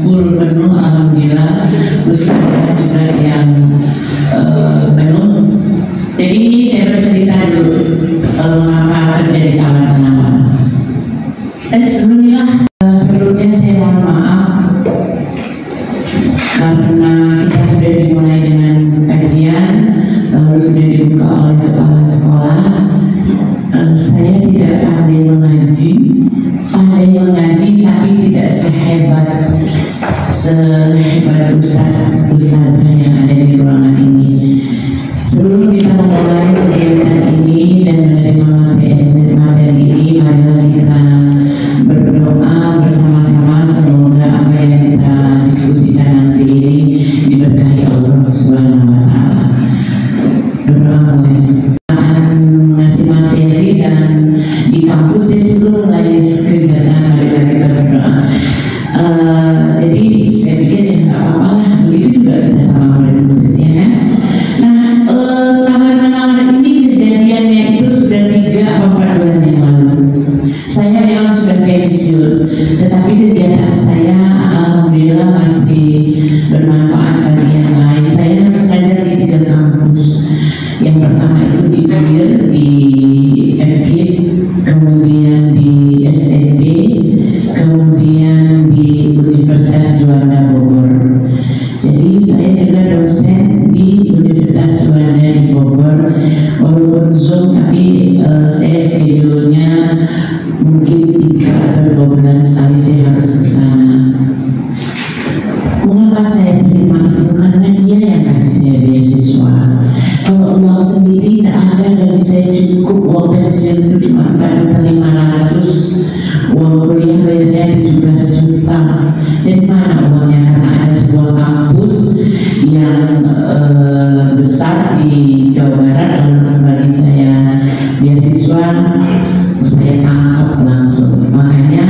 full penuh, alhamdulillah. Terus juga yang penuh. Jadi saya bercerita dulu mengapa terjadi tawar-menawar. Sebelumnya saya mohon maaf karena kita sudah dimulai dengan kajian, lalu sudah dibuka oleh kepala sekolah. Saya tidak pandai mengaji tapi tidak sehebat ustazah yang ada di ruangan ini. Sebelum kita memulai kegiatan ini dan menerima materi ini, marilah kita berdoa bersama-sama, semoga apa yang kita diskusikan nanti ini diberkahi Allah Subhanahu wa Ta'ala. Berdoa mulai ngasih materi, dan di kampus saya sebelum mulai kegiatan marilah kita berdoa. Jadi saya pikir ya nggak apa-apa lah, begitu juga kita sama murid-murid ya kan. Nah, tawar-menawar ini kejadiannya itu sudah 3 atau 4 bulan yang lalu. Saya memang sudah pensiun, tetapi kegiatan saya alhamdulillah masih bermanfaat bagi yang lain. Saya harus ngajar di 3 kampus. Yang pertama itu di UIR, di FKIP, kemudian di SNB, kemudian di Universitas Juanda Bogor. Jadi saya juga dosen di Universitas Juanda di Bogor, walaupun Zoom, tapi saya schedule-nya mungkin 3 atau 2 bulan sekali saya harus ke sana. Mengapa saya terima itu? Karena dia yang kasih saya beasiswa. Kalau uang sendiri tidak ada, gaji saya cukup, uang pensiun itu cuma 4.500, uang kuliah bayarnya 17 juta. Dari mana uangnya? Karena ada sebuah kampus yang besar di Jawa Barat lalu bagi saya beasiswa, saya tangkap langsung. Makanya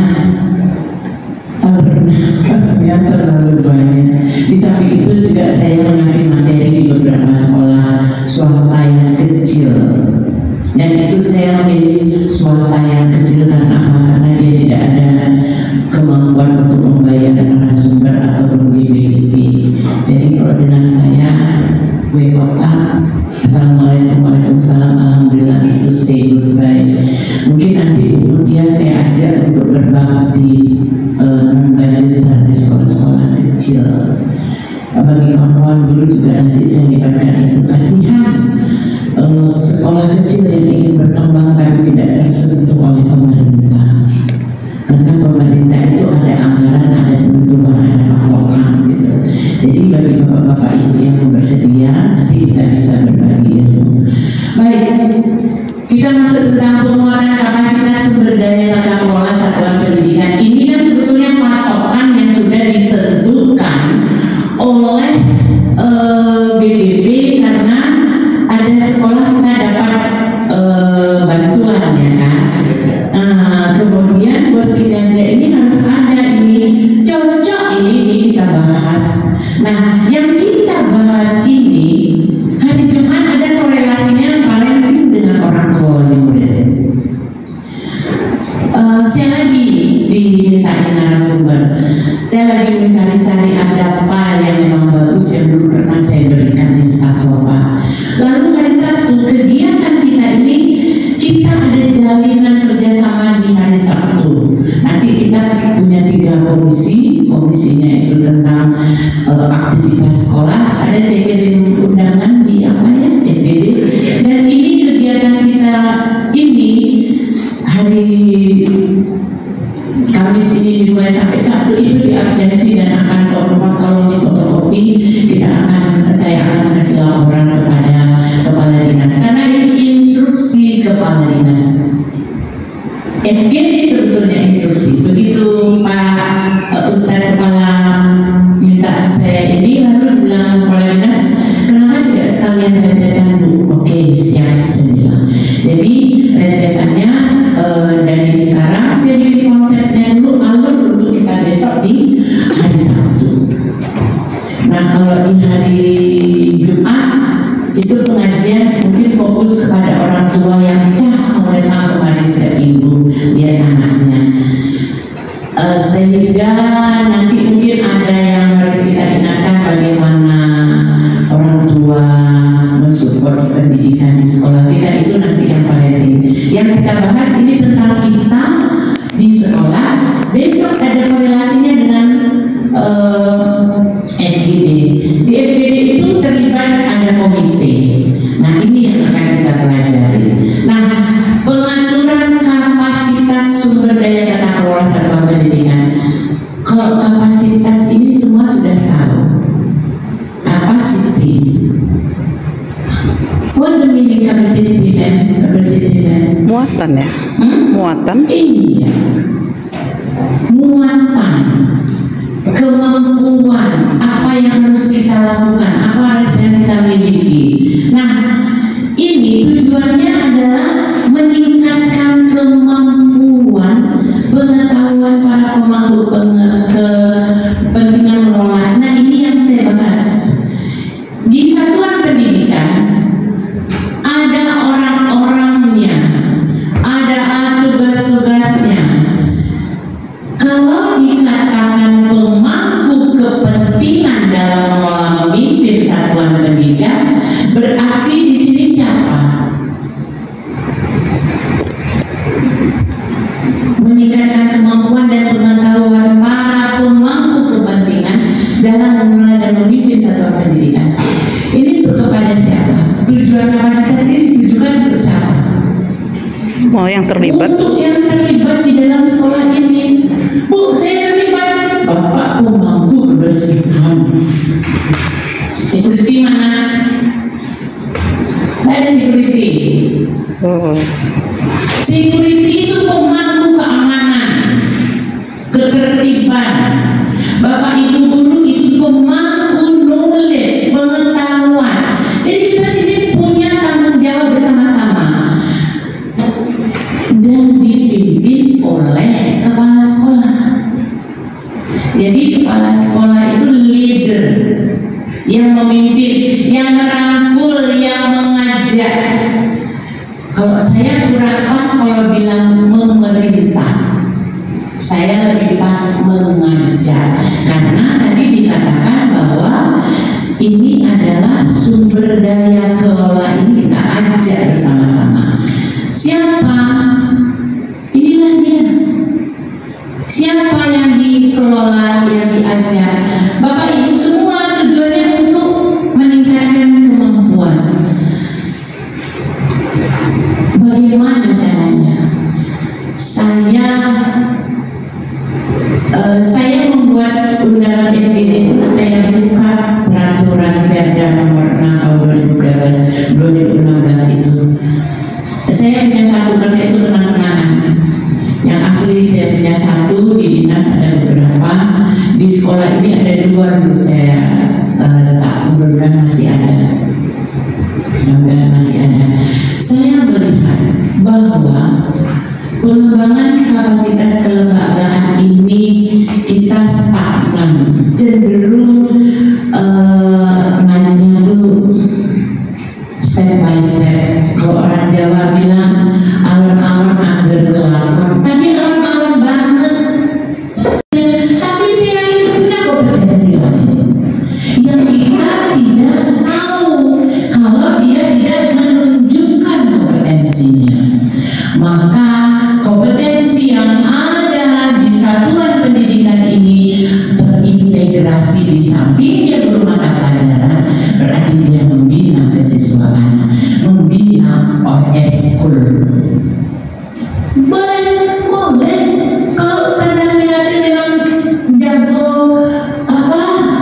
ya terlalu banyak. Di samping itu juga saya mengasih materi di beberapa sekolah swasta yang kecil, dan itu saya memilih swasta yang kecil karena apa? Karena dia tidak ada kemampuan untuk membayar narasumber ataupun BPIP. Jadi kalau dengan saya WOA, Assalamualaikum, Waalaikumsalam, alhamdulillah, itu say goodbye. Mungkin nanti dia saya ajak untuk berbakti non-budgetar di sekolah-sekolah kecil. Bagi kawan-kawan dulu juga nanti saya diberikan itu. Kasihan sekolah kecil yang ingin berkembang tapi tidak tersentuh oleh pemerintah. Karena pemerintah itu ada anggaran, ada tentuan, ada pakokan gitu. Jadi bagi bapak-bapak ibu yang bersedia, nanti kita bisa berbagi ilmu. Baik, kita masuk tentang penguatan kapasitas sumber daya tata kelola satuan pendidikan. Ini kan sebetulnya patokan yang sudah ditentukan oleh BBB, karena ada sekolah kita dapat bantuan ya kan. Kemudian bos kinerja ini harus ada, ini cocok, ini kita bahas. Nah, yang kita bahas ini hari Jumat ada korelasinya parenting dengan orang tua murid. Saya lagi dimintain narasumber. Saya lagi mencari-cari ada file yang memang bagus yang dulu pernah saya berikan di Spasopa. Lalu hari Sabtu kegiatan kita ini, kita ada jalinan kerjasama di hari Sabtu. Nanti kita punya 3 komisi. Komisinya itu tentang aktivitas sekolah. Ada saya kirim undangan di apa ya, FBD. Dan ini kegiatan kita ini hari Kamis ini dimulai sampai Sabtu itu di absensi dan akan tolong di fotokopi. Saya akan kasih laporan kepada kepala dinas karena ini instruksi kepala dinas. FGD sebetulnya instruksi. Begitu Pak Ustadz kepala minta saya ini, lalu bilang kepala dinas, kenapa tidak sekalian rentetan Bu? Oke, siap, saya bilang. Jadi rentetannya dari sekarang saya bikin konsepnya dulu, alur untuk kita besok di hari Sabtu. Nah, kalau di hari Jumat itu pengajian mungkin fokus kepada orang tua yang menerima kemarin setiap ibu lihat anaknya. kapasitas ini semua sudah tahu. Capacity. What the meaning capacity? Muatan ya? Muatan? Iya. Muatan, kemampuan, apa yang harus kita lakukan, apa harus yang kita miliki. Nah, ini tujuannya adalah meningkatkan kemampuan pengetahuan para pemangku kepentingan mengelola. Nah, ini yang saya bahas. Di satuan pendidikan ada orang-orangnya, ada tugas-tugasnya. Kalau dikatakan pemangku kepentingan dalam mengelola memimpin satuan pendidikan, berarti di sini siapa? Meningkatkan kemampuan dan pengetahuan para pemangku kepentingan dalam mengelola dan memimpin satuan pendidikan. Ini untuk kepada siapa? Tujuan kapasitas ini ditujukan untuk siapa? Semua yang terlibat. Untuk yang terlibat di dalam sekolah ini. Bu, saya terlibat. Bapak pemangku kebersihan. Security mana? Ada security. Security itu pemangku keamanan, ketertiban. Bapak ibu guru itu pemangku knowledge, pengetahuan. Jadi kita sini punya tanggung jawab bersama-sama dan dipimpin oleh kepala sekolah. Jadi kepala sekolah itu leader yang memimpin, yang merangkul, yang mengajak. Kalau saya kurang pas kalau bilang memerintah, saya lebih pas mengajak, karena tadi dikatakan bahwa ini adalah sumber daya kelola ini kita ajak bersama-sama. Siapa? Inilah dia. Siapa yang dikelola, yang diajak? Bapak Ibu semua tujuannya untuk meningkatkan kemampuan. Bagaimana caranya? Saya membuat undangan MPD itu, saya buka peraturan Perda nomor 6 tahun 2016 itu. Saya punya satu, karena itu kenang-kenangan. Yang asli saya punya satu, di dinas ada beberapa, di sekolah ini ada 2 dulu saya letak, mudah-mudahan masih ada. Saya melihat bahwa pengembangan kapasitas kelembagaan ini kita stagnan, cenderung mainnya tuh step by step. Kalau orang Jawa bilang alon-alon angger kelakon, tapi alon-alon banget. Tapi saya itu punya kompetensi yang kita tidak tahu kalau dia tidak menunjukkan kompetensinya. Maka kompetensi yang ada di satuan pendidikan ini terintegrasi, di samping dia guru mata pelajaran, berarti dia membina kesiswaan, membina OS-kul. Boleh. Kalau Ustazah Milati memang jago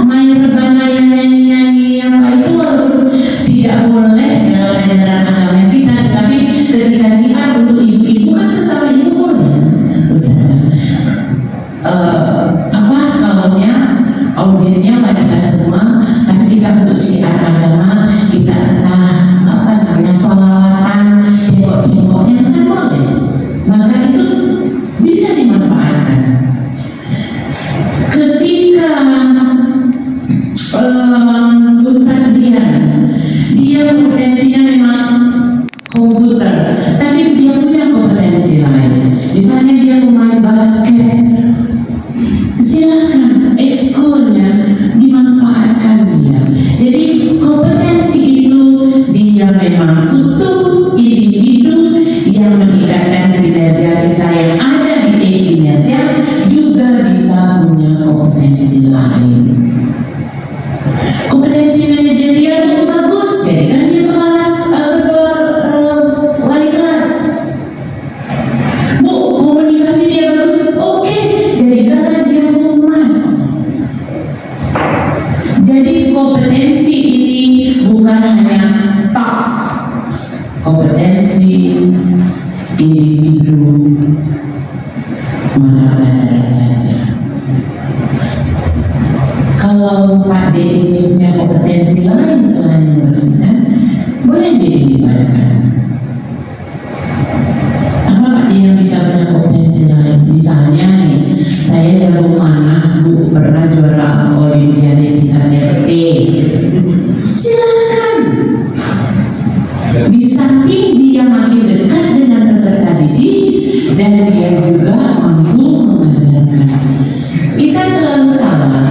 main rebana yang nyanyi apa itu, walaupun tidak boleh dalam ajaran agama kita, tapi ketika siar untuk ibu-ibu kan sesama ibu boleh, Ustazah. Kaunya audiennya wanita semua, tapi kita untuk siar agama kita sholawatan, cengkok-cengkoknya kan boleh. Maka itu bisa dimanfaatkan. Ketika Ustaz dia potensinya memang komputer, tapi dia punya kompetensi lain. Misalnya dia pemain basket, silakan ekskulnya di kalau Pak D ini punya kompetensi lain selain membersihkan, boleh dilibatkan. Apa Pak D yang bisa punya kompetensi lain? Misalnya nih, saya jago mana, Bu, pernah juara Olimpiade tingkat RT. Silakan. Di samping dia makin dekat dengan peserta didik dan dia juga mampu mengajarkan. Kita selalu sama.